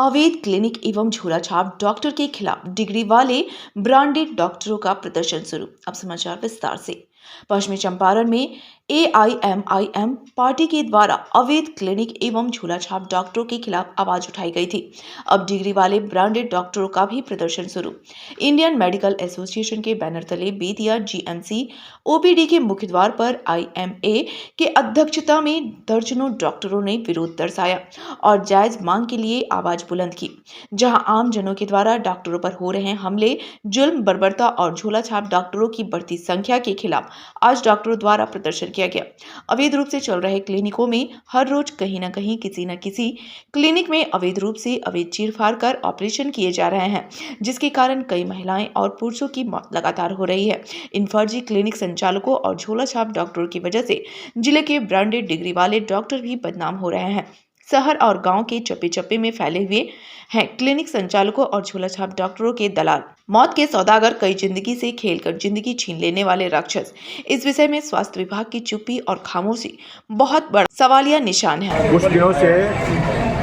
अवैध क्लिनिक एवं झोला छाप डॉक्टर के खिलाफ डिग्री वाले ब्रांडेड डॉक्टरों का प्रदर्शन शुरू। अब समाचार विस्तार से। पश्चिमी चंपारण में AIMIM पार्टी के द्वारा अवैध क्लिनिक एवं झोला छाप डॉक्टरों के खिलाफ आवाज उठाई गई थी। अब डिग्री वाले ब्रांडेड डॉक्टरों का भी प्रदर्शन शुरू। इंडियन मेडिकल एसोसिएशन के बैनर तले बेतिया GMC OPD के मुख्य द्वार पर IMA के अध्यक्षता में दर्जनों डॉक्टरों ने विरोध दर्शाया और जायज मांग के लिए आवाज बुलंद की। जहां आम जनों के द्वारा डॉक्टरों पर हो रहे हमले, जुल्म, बर्बरता और झोला छाप डॉक्टरों की बढ़ती संख्या के खिलाफ आज डॉक्टरों द्वारा प्रदर्शन किया गया। अवैध रूप से चल रहे क्लिनिकों में हर रोज कहीं न कहीं किसी न किसी क्लिनिक में अवैध रूप से अवैध चीरफाड़ कर ऑपरेशन किए जा रहे हैं, जिसके कारण कई महिलाएं और पुरुषों की मौत लगातार हो रही है। इन फर्जी क्लिनिक संचालकों और झोला छाप डॉक्टरों की वजह से जिले के ब्रांडेड डिग्री वाले डॉक्टर भी बदनाम हो रहे हैं। शहर और गांव के चप्पे चप्पे में फैले हुए हैं क्लिनिक संचालकों और झोला छाप डॉक्टरों के दलाल, मौत के सौदागर, कई जिंदगी से खेलकर जिंदगी छीन लेने वाले राक्षस। इस विषय में स्वास्थ्य विभाग की चुप्पी और खामोशी बहुत बड़ा सवालिया निशान है। कुछ दिनों से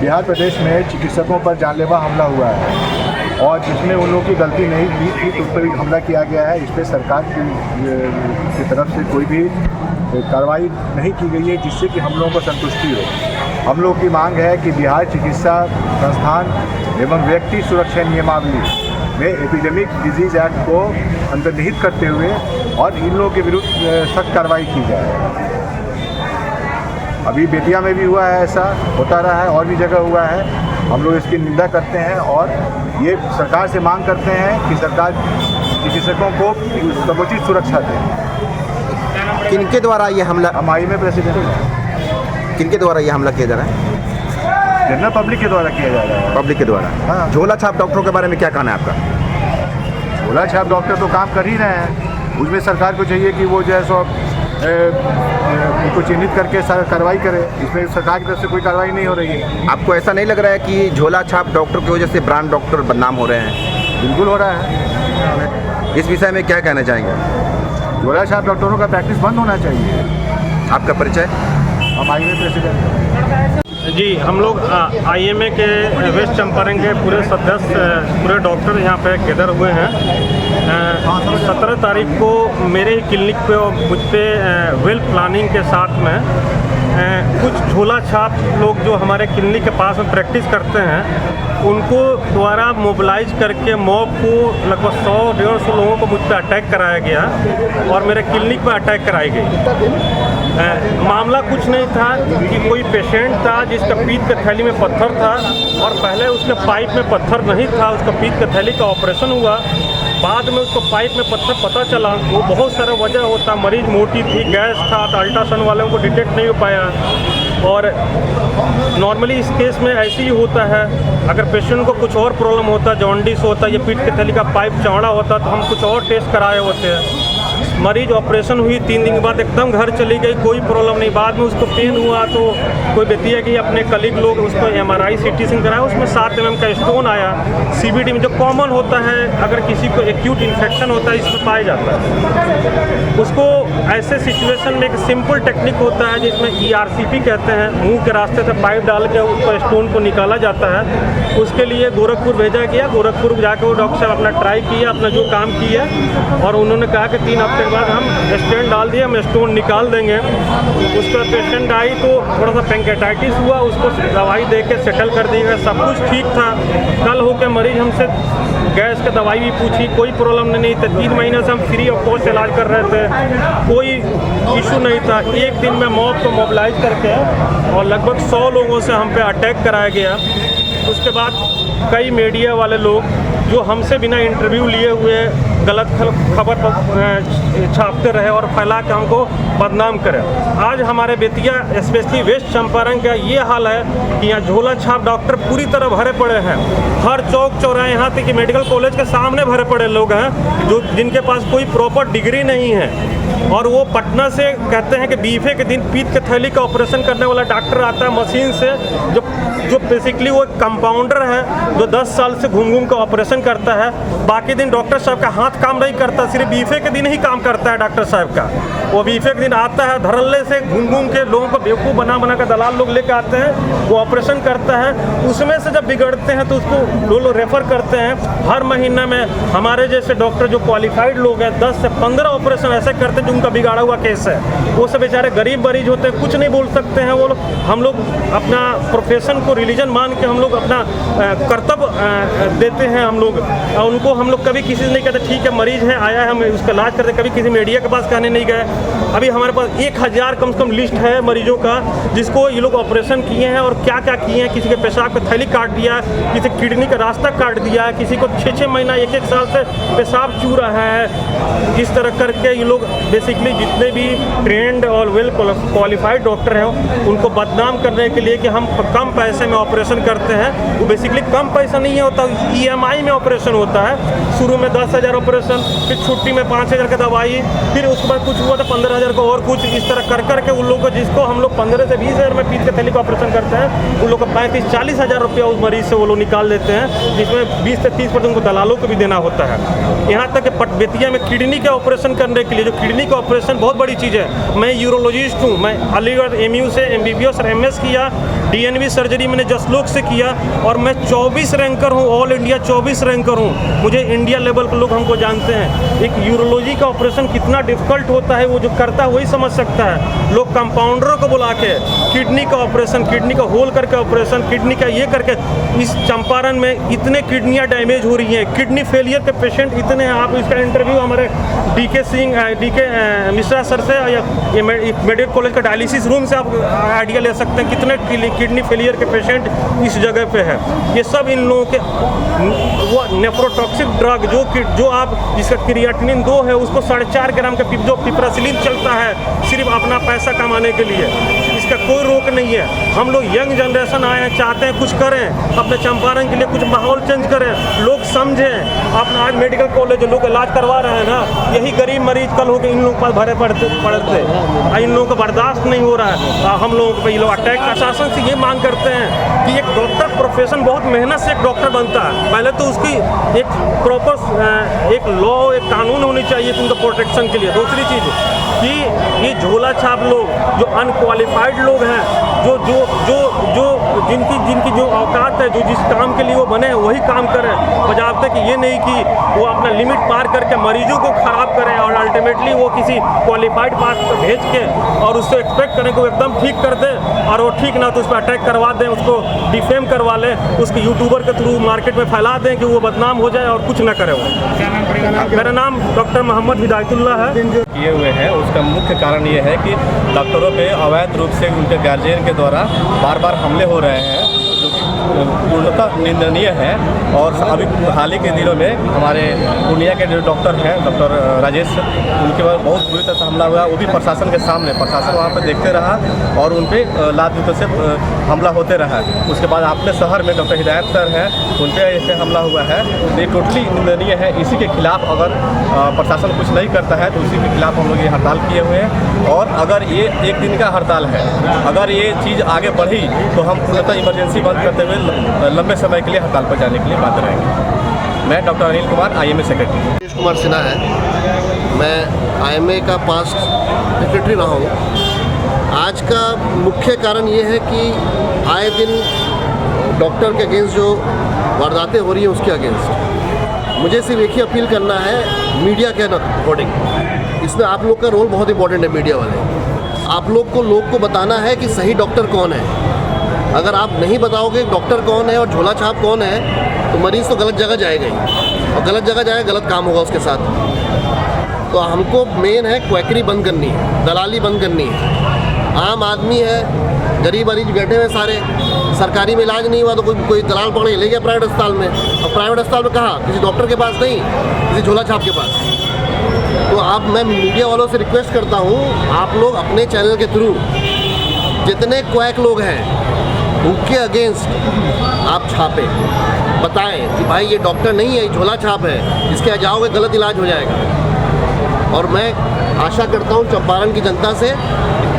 बिहार प्रदेश में चिकित्सकों पर जानलेवा हमला हुआ है और जिसमें उन लोगों की गलती नहीं थी तो उस पर हमला किया गया है। इस पर सरकार की तरफ से कोई भी कार्रवाई नहीं की गई है जिससे कि हम लोगों को संतुष्टि हो। हम लोग की मांग है कि बिहार चिकित्सा संस्थान एवं व्यक्ति सुरक्षा नियमावली में एपिडेमिक डिजीज एक्ट को अंतर्निहित करते हुए और इन लोगों के विरुद्ध सख्त कार्रवाई की जाए। अभी बेतिया में भी हुआ है, ऐसा होता रहा है और भी जगह हुआ है। हम लोग इसकी निंदा करते हैं और ये सरकार से मांग करते हैं कि सरकार चिकित्सकों को समुचित सुरक्षा दे। किनके द्वारा ये हमला? हम IMA प्रेसिडेंट हैं। किनके द्वारा ये हमला किया जा रहा है? जनरल पब्लिक के द्वारा किया जा रहा है। पब्लिक के द्वारा? हाँ। झोला छाप डॉक्टरों के बारे में क्या कहना है आपका? झोला छाप डॉक्टर तो काम कर ही रहे हैं, उसमें सरकार को चाहिए कि वो जो है सो उनको चिन्हित करके कार्रवाई करे। इसमें सरकार की तरफ से कोई कार्रवाई नहीं हो रही है। आपको ऐसा नहीं लग रहा है कि झोला छाप डॉक्टर की वजह से ब्रांड डॉक्टर बदनाम हो रहे हैं? बिल्कुल हो रहा है। इस विषय में क्या कहना चाहेंगे? झोला छाप डॉक्टरों का प्रैक्टिस बंद होना चाहिए। आपका परिचय? हम IMA प्रेसिडेंट जी, हम लोग IMA के वेस्ट चंपारण के पूरे सदस्य, पूरे डॉक्टर यहाँ पे गैदर हुए हैं। 17 तारीख को मेरे ही क्लिनिक पे और मुझ पे वेल प्लानिंग के साथ में कुछ झोला छाप लोग जो हमारे क्लिनिक के पास में प्रैक्टिस करते हैं उनको द्वारा मोबिलाइज करके मॉब को लगभग 100-150 लोगों को मुझ पर अटैक कराया गया और मेरे क्लिनिक पर अटैक कराई गई। मामला कुछ नहीं था कि कोई पेशेंट था जिसका पीत के थैली में पत्थर था और पहले उसके पाइप में पत्थर नहीं था, उसका पीत के थैली का ऑपरेशन हुआ। बाद में उसको पाइप में पत्थर पता चला। वो बहुत सारा वजह होता, मरीज मोटी थी, गैस था, तो अल्ट्रासाउंड वालों को डिटेक्ट नहीं हो पाया। और नॉर्मली इस केस में ऐसे ही होता है, अगर पेशेंट को कुछ और प्रॉब्लम होता, जॉन्डिस होता, या पीठ के थैली का पाइप चौड़ा होता तो हम कुछ और टेस्ट कराए होते हैं। मरीज ऑपरेशन हुई 3 दिन के बाद एकदम घर चली गई, कोई प्रॉब्लम नहीं। बाद में उसको पेन हुआ तो कोई बेतिया कि अपने कलीग लोग उसको MRI CT स्कैन कराया, उसमें 7 mm का स्टोन आया CVD में, जो कॉमन होता है अगर किसी को एक्यूट इन्फेक्शन होता है इसमें पाया जाता है। उसको ऐसे सिचुएशन में एक सिंपल टेक्निक होता है जिसमें ERCP कहते हैं, मुंह के रास्ते से पाइप डाल के उसको स्टोन को निकाला जाता है। उसके लिए गोरखपुर भेजा गया। गोरखपुर जाकर वो डॉक्टर साहब अपना ट्राई किया, अपना जो काम किया, और उन्होंने कहा कि 3 हफ्ते के बाद हम स्टेंट डाल दिए, हम स्टोन निकाल देंगे। उसका पेशेंट आई तो थोड़ा सा पेंकेटाइटिस हुआ, उसको दवाई दे के सेटल कर दी गई, सब कुछ ठीक था। कल होकर मरीज हमसे गैस की दवाई भी पूछी, कोई प्रॉब्लम नहीं था। 3 महीने से हम फ्री ऑफ कॉस्ट इलाज कर रहे थे, कोई इशू नहीं था। एक दिन में मॉब को मोबिलाइज करके और लगभग 100 लोगों से हम पे अटैक कराया गया। उसके बाद कई मीडिया वाले लोग जो हमसे बिना इंटरव्यू लिए हुए गलत खबर छापते रहे और फैला के हमको बदनाम करें। आज हमारे बेतिया स्पेशली वेस्ट चंपारण का ये हाल है कि यहाँ झोला छाप डॉक्टर पूरी तरह भरे पड़े हैं। हर चौक चौराहे, यहाँ तक कि मेडिकल कॉलेज के सामने भरे पड़े लोग हैं जो जिनके पास कोई प्रॉपर डिग्री नहीं है, और वो पटना से कहते हैं कि बीफे के दिन पीत के थैली का ऑपरेशन करने वाला डॉक्टर आता है मशीन से, जो बेसिकली वो कंपाउंडर है जो 10 साल से घूम घूम का ऑपरेशन करता है। बाकी दिन डॉक्टर साहब का हाथ काम नहीं करता, सिर्फ बीफे के दिन ही काम करता है डॉक्टर साहब का। वो बीफे के दिन आता है, धड़ल्ले से घूम घूम के लोगों को बेवकूफ़ बना बना कर दलाल लोग लेकर आते हैं, वो ऑपरेशन करता है। उसमें से जब बिगड़ते हैं तो उसको लोग रेफ़र करते हैं। हर महीने में हमारे जैसे डॉक्टर जो क्वालिफाइड लोग हैं 10 से 15 ऑपरेशन ऐसे करते हैं जो उनका बिगाड़ा हुआ केस है। वो सब बेचारे गरीब मरीज होते हैं, कुछ नहीं बोल सकते हैं वो लोग। हम लोग अपना प्रोफेशन को रिलीजन मान के हम लोग अपना कर्तव्य देते हैं हम लोग। उनको हम लोग कभी किसी से नहीं कहते ठीक है मरीज है आया है हम उसका इलाज करते, कभी किसी मीडिया के पास कहने नहीं गए। अभी हमारे पास 1000 कम से कम लिस्ट है मरीजों का जिसको ये लोग ऑपरेशन किए हैं और क्या क्या किए हैं। किसी के पेशाब का थैली काट दिया, किसी किडनी का रास्ता काट दिया, किसी को 6-6 महीना 1-1 साल से पेशाब चू रहा है। इस तरह करके ये लोग बेसिकली जितने भी ट्रेंड और वेल क्वालिफाइड डॉक्टर हैं उनको बदनाम करने के लिए कि हम कम पैसे में ऑपरेशन करते हैं। वो बेसिकली कम पैसा नहीं होता, EMI में ऑपरेशन होता है। शुरू में 10,000 ऑपरेशन, फिर छुट्टी में 5,000 का दवाई, फिर उसके बाद कुछ हुआ तो 15,000 का और कुछ। इस तरह कर करके उन लोगों को जिसको हम लोग 15 से 20,000 में पीठ के थैली का ऑपरेशन करते हैं उन लोग को 35-40 हज़ार रुपया उस मरीज से वो लोग निकाल देते हैं, जिसमें 20 से 30% उनको दलालों को भी देना होता है। यहाँ तक कि पटबेतिया में किडनी का ऑपरेशन करने के लिए, जो किडनी का ऑपरेशन बहुत बड़ी चीज़ है। मैं यूरोलॉजिस्ट हूँ, मैं अलीगढ़ MU से MBBS और MS किया, DNB सर्जरी मैंने जसलोक से किया और मैं 24 रैंकर हूँ, ऑल इंडिया 24 रैंकर हूँ। मुझे इंडिया लेवल के लोग हमको जानते हैं। एक यूरोलॉजी का ऑपरेशन कितना डिफिकल्ट होता है वो जो करता है वही समझ सकता है। लोग कंपाउंडरों को बुला के किडनी का ऑपरेशन, किडनी का होल करके ऑपरेशन, किडनी का ये करके। इस चंपारण में इतने किडनियाँ डैमेज हो रही हैं, किडनी फेलियर के पेशेंट इतने हैं। आप इसका इंटरव्यू हमारे DK मिश्रा सर से या मेडिकल कॉलेज का डायलिसिस रूम से आप आइडिया ले सकते हैं कितने किडनी फेलियर के पेशेंट इस जगह पे है। ये सब इन लोगों के वो नेफ्रोटॉक्सिक ड्रग जो आप जिसका क्रिएटिनिन 2 है उसको 4.5 ग्राम का जो पिपरासिलिन चलता है सिर्फ अपना पैसा कमाने के लिए, इसका कोई रोक नहीं है। हम लोग यंग जनरेशन आए हैं, चाहते हैं कुछ करें अपने चंपारण के लिए, कुछ माहौल चेंज करें, लोग समझें। अपना आज मेडिकल कॉलेज लोग इलाज करवा रहे हैं ना, यही गरीब मरीज कल होकर इन लोगों के पास भरे पड़ते इन लोगों को बर्दाश्त नहीं हो रहा है। हम लोगों को ये लोग अटैक प्रशासन से ये मांग करते हैं कि एक डॉक्टर प्रोफेशन बहुत मेहनत से एक डॉक्टर बनता है। पहले तो उसकी एक प्रॉपर एक लॉ, एक कानून होनी चाहिए उनका प्रोटेक्शन के लिए। दूसरी चीज़ कि ये झोला छाप लोग जो अनक्वालिफाइड लोग हैं, जो जो जो जो जिनकी जो औकात है, जो जिस काम के लिए वो बने हैं वही काम करें, बजाते कि ये नहीं कि वो अपना लिमिट पार करके मरीजों को ख़राब करें और अल्टीमेटली वो किसी क्वालिफाइड पास पर भेज के और उससे एक्सपेक्ट करें कि वो एकदम ठीक कर दे और वो ठीक ना तो उस पर अटैक करवा दें, उसको डिफेम करवा लें, उसके यूट्यूबर के थ्रू मार्केट में फैला दें कि वो बदनाम हो जाए और कुछ ना करे वो। मेरा नाम डॉक्टर मोहम्मद हिदायतुल्लाह है। किए हुए हैं उसका मुख्य कारण ये है कि डॉक्टरों पे अवैध रूप से उनके गार्जियन के द्वारा बार बार हमले हो रहे हैं, जो कि पूर्णतः निंदनीय है। और अभी हाल ही के दिनों में हमारे पूर्णिया के जो डॉक्टर हैं, डॉक्टर राजेश, उनके बाद बहुत बुरी तरह से हमला हुआ, वो भी प्रशासन के सामने। प्रशासन वहाँ पर देखते रहा और उन पर लात जूते से हमला होते रहा। उसके बाद अपने शहर में डॉक्टर हिदायत सर हैं, उन पर ऐसे हमला हुआ है। ये टोटली निंदनीय है। इसी के खिलाफ अगर प्रशासन कुछ नहीं करता है तो उसी के खिलाफ हम लोग ये हड़ताल किए हुए हैं। और अगर ये 1 दिन का हड़ताल है, अगर ये चीज़ आगे बढ़ी तो हम पूर्णतः इमरजेंसी बंद करते हुए लंबे समय के लिए हड़ताल पर जाने के लिए बाध्य रहेंगे। मैं doctor Anil Kumar, IMA secretary. Nitish Kumar Sinha है, मैं IMA का पास्ट सेक्रेटरी रहा हूँ। आज का मुख्य कारण ये है कि आए दिन डॉक्टर के अगेंस्ट जो वारदातें हो रही हैं उसके अगेंस्ट मुझे सिर्फ एक ही अपील करना है, मीडिया के अकॉर्डिंग। इसमें आप लोग का रोल बहुत इंपॉर्टेंट है। मीडिया वाले आप लोग को बताना है कि सही डॉक्टर कौन है। अगर आप नहीं बताओगे डॉक्टर कौन है और झोला छाप कौन है तो मरीज़ तो गलत जगह जाएगा ही, और गलत जगह जाएगा गलत काम होगा उसके साथ। तो हमको मेन है क्वैकरी बंद करनी है, दलाली बंद करनी है। आम आदमी है, गरीब मरीज बैठे हुए सारे, सरकारी में इलाज नहीं हुआ तो कोई दलाल पकड़ के ले गया प्राइवेट अस्पताल में। और प्राइवेट अस्पताल में कहाँ, किसी डॉक्टर के पास नहीं, किसी झोला छाप के पास। तो मैं मीडिया वालों से रिक्वेस्ट करता हूँ, आप लोग अपने चैनल के थ्रू जितने क्वैक लोग हैं उनके अगेंस्ट आप छापे, बताएं कि भाई ये डॉक्टर नहीं है, ये झोला छाप है, इसके जाओगे गलत इलाज हो जाएगा। और मैं आशा करता हूँ चंपारण की जनता से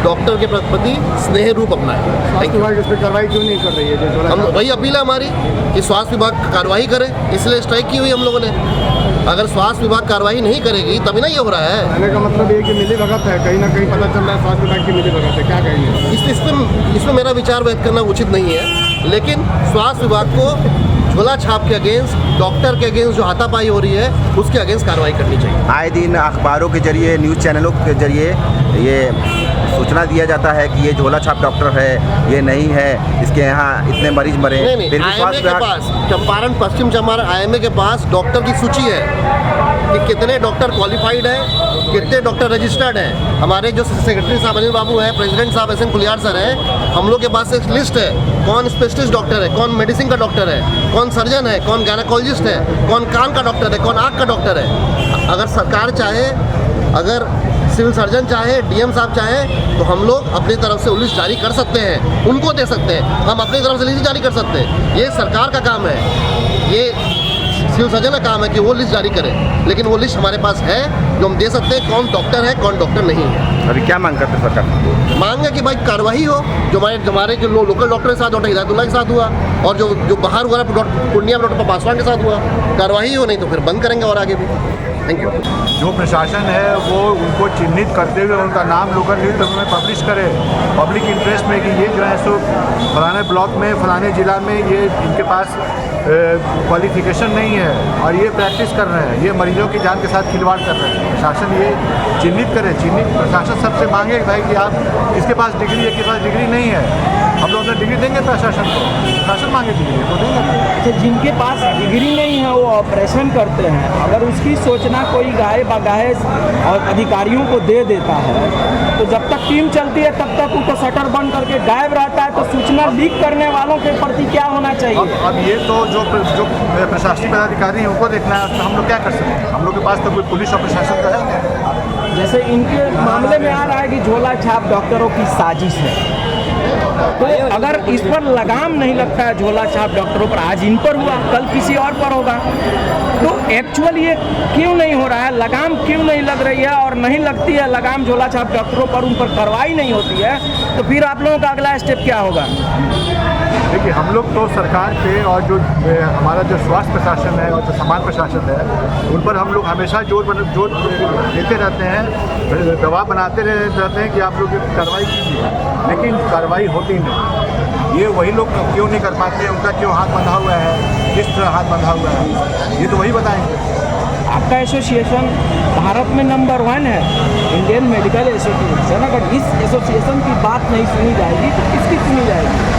डॉक्टर के प्रति स्नेह रूप अपनाएं। स्वास्थ्य विभाग इस पर कार्रवाई क्यों नहीं कर रही है? हम वही अपील है हमारी कि स्वास्थ्य विभाग कार्रवाई करे, इसलिए स्ट्राइक की हुई हम लोगों ने। अगर स्वास्थ्य विभाग कार्रवाई नहीं करेगी तभी ना ये हो रहा है। कहने का मतलब ये कि मिली भगत है, कहीं ना कहीं पता चल रहा है स्वास्थ्य विभाग की मिली भगत है, क्या कहेंगे? इसमें मेरा विचार व्यक्त करना उचित नहीं है, लेकिन स्वास्थ्य विभाग को झोला छाप के अगेंस्ट, डॉक्टर के अगेंस्ट जो हाथापाई हो रही है उसके अगेंस्ट कार्रवाई करनी चाहिए। आए दिन अखबारों के जरिए, न्यूज़ चैनलों के जरिए ये सूचना दिया जाता है कि ये झोला छाप डॉक्टर है, ये नहीं है, इसके यहाँ इतने मरीज मरे। नहीं, फिर भी आईएमए स्वास्थ्य के विभाग पास, चंपारण पश्चिम चंपारण आईएमए के पास डॉक्टर की सूची है कि कितने डॉक्टर क्वालिफाइड हैं, कितने डॉक्टर रजिस्टर्ड हैं। हमारे जो सेक्रेटरी साहब अनिल बाबू हैं, प्रेसिडेंट साहब एस एन कुलियार सर हैं, हम लोग के पास एक लिस्ट है कौन स्पेशलिस्ट डॉक्टर है, कौन मेडिसिन का डॉक्टर है, कौन सर्जन है, कौन गायनेकोलॉजिस्ट है, कौन कान का डॉक्टर है, कौन आँख का डॉक्टर है। अगर सरकार चाहे, अगर सिविल सर्जन चाहे, डीएम साहब चाहे, तो हम लोग अपनी तरफ से लिस्ट जारी कर सकते हैं, उनको दे सकते हैं, हम अपनी तरफ से लिस्ट जारी कर सकते हैं। ये सरकार का काम है, ये सिविल सर्जन का काम है कि वो लिस्ट जारी करे, लेकिन वो लिस्ट हमारे पास है जो हम दे सकते हैं कौन डॉक्टर है, कौन डॉक्टर नहीं है। अभी क्या मांग करते सरकार? मांग है कि भाई कार्रवाई हो, जो हमारे जो लोकल डॉक्टर के साथ डॉक्टर हिदायतुल्लाह के साथ हुआ, और जो बाहर हुआ पूर्णिया में डॉक्टर पासवान के साथ हुआ, कार्रवाई हो, नहीं तो फिर बंद करेंगे और आगे भी। Thank you. जो प्रशासन है वो उनको चिन्हित करते हुए उनका नाम लोकल न्यूज़ में पब्लिश करे, पब्लिक इंटरेस्ट में, कि ये जो है सो फलाने ब्लॉक में, फलाने ज़िला में ये इनके पास क्वालिफिकेशन नहीं है और ये प्रैक्टिस कर रहे हैं, ये मरीजों की जान के साथ खिलवाड़ कर रहे हैं। प्रशासन ये चिन्हित करे, प्रशासन सबसे मांगे भाई कि आप किसके पास डिग्री है, किसके पास डिग्री नहीं है। हम लोग अपना डिग्री देंगे प्रशासन को, प्रशासन मांगे डिग्री तो देंगे। अच्छा, जिनके पास डिग्री नहीं है वो ऑपरेशन करते हैं, अगर उसकी सूचना कोई गाय बगाहे और अधिकारियों को दे देता है तो जब तक टीम चलती है तब तक उनको शटर बंद करके गायब रहता है, तो सूचना लीक करने वालों के प्रति क्या होना चाहिए? अब ये तो जो प्रशासनिक पदाधिकारी हैं उनको देखना है, तो हम लोग क्या कर सकते हैं? हम लोग के पास तो कोई पुलिस और प्रशासन तो है नहीं। जैसे इनके मामले में आ रहा है कि झोला छाप डॉक्टरों की साजिश है, तो अगर इस पर लगाम नहीं लगता है झोला छाप डॉक्टरों पर, आज इन पर हुआ, कल किसी और पर होगा, तो एक्चुअल ये क्यों नहीं हो रहा है, लगाम क्यों नहीं लग रही है? और नहीं लगती है लगाम झोला छाप डॉक्टरों पर, उन पर कार्रवाई नहीं होती है, तो फिर आप लोगों का अगला स्टेप क्या होगा? देखिए, हम लोग तो सरकार पे और जो हमारा जो स्वास्थ्य प्रशासन है और जो समाज प्रशासन है उन पर हम लोग हमेशा जोर देते रहते हैं, दबाव बनाते रहते हैं कि आप लोग कार्रवाई कीजिए, लेकिन कार्रवाई होती नहीं। ये वही लोग क्यों नहीं कर पाते हैं, उनका क्यों हाथ बंधा हुआ है, किस तरह हाथ बंधा हुआ है, ये तो वही बताएंगे। आपका एसोसिएशन भारत में नंबर 1 है, इंडियन मेडिकल एसोसिएशन। अगर इस एसोसिएशन की बात नहीं सुनी जाएगी तो किसकी सुनी जाएगी?